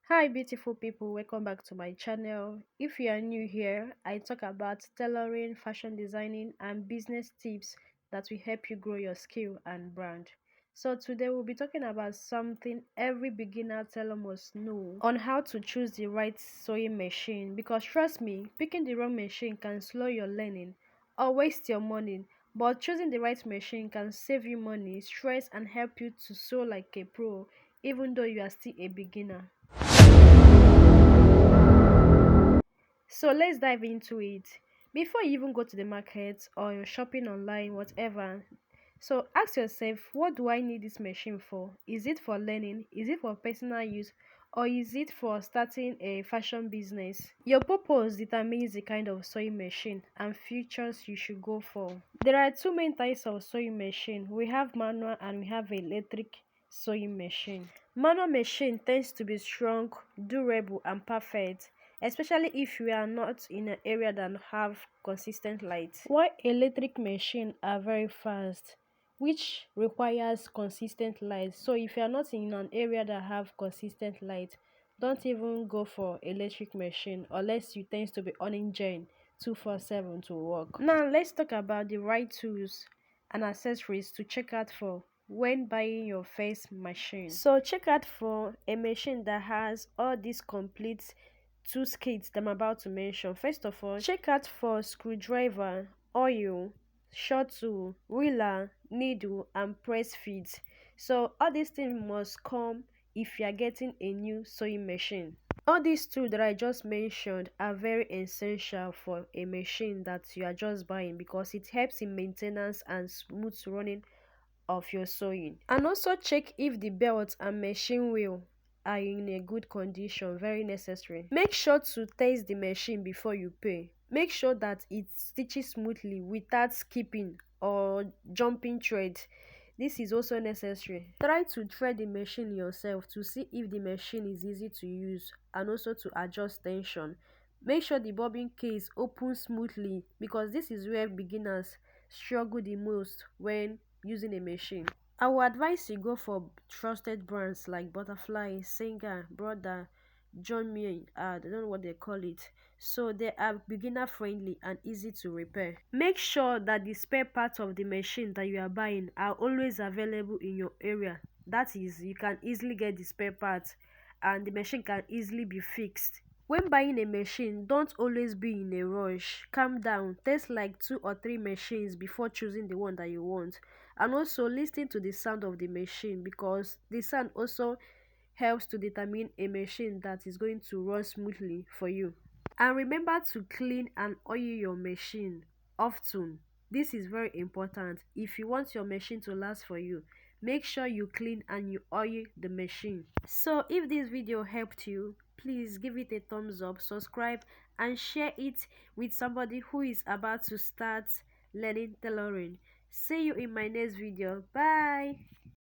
Hi beautiful people, welcome back to my channel. If you are new here, I talk about tailoring, fashion designing and business tips that will help you grow your skill and brand. So today we'll be talking about something every beginner tailor must know on how to choose the right sewing machine, because trust me, picking the wrong machine can slow your learning or waste your money, but choosing the right machine can save you money, stress and help you to sew like a pro even though you are still a beginner. So let's dive into it. Before you even go to the market or you're shopping online, whatever. So ask yourself, what do I need this machine for? Is it for learning? Is it for personal use? Or is it for starting a fashion business? Your purpose determines the kind of sewing machine and features you should go for. There are two main types of sewing machine. We have manual and we have electric sewing machine. Manual machine tends to be strong, durable and perfect, especially if you are not in an area that have consistent light. While electric machine are very fast, which requires consistent light. So if you are not in an area that have consistent light, don't even go for electric machine unless you tend to be on engine 247 to work. Now let's talk about the right tools and accessories to check out for when buying your first machine. So check out for a machine that has all these complete two kits that I'm about to mention. First of all, check out for screwdriver, oil, short tool, ruler, needle and press feet. So all these things must come if you are getting a new sewing machine. All these tools that I just mentioned are very essential for a machine that you are just buying, because it helps in maintenance and smooth running of your sewing. And also check if the belt and machine wheel are in a good condition, very necessary. Make sure to test the machine before you pay. Make sure that it stitches smoothly without skipping or jumping threads. This is also necessary. Try to thread the machine yourself to see if the machine is easy to use and also to adjust tension. Make sure the bobbin case opens smoothly, because this is where beginners struggle the most when using a machine. I would advise you go for trusted brands like Butterfly, Singer, Brother, John May, I don't know what they call it. So they are beginner friendly and easy to repair. Make sure that the spare parts of the machine that you are buying are always available in your area. That is, you can easily get the spare parts and the machine can easily be fixed. When buying a machine, don't always be in a rush. Calm down, test like 2 or 3 machines before choosing the one that you want. And also listen to the sound of the machine, because the sound also helps to determine a machine that is going to run smoothly for you. And remember to clean and oil your machine often. This is very important. If you want your machine to last for you, make sure you clean and you oil the machine. So if this video helped you, please give it a thumbs up, subscribe and share it with somebody who is about to start learning tailoring. See you in my next video. Bye.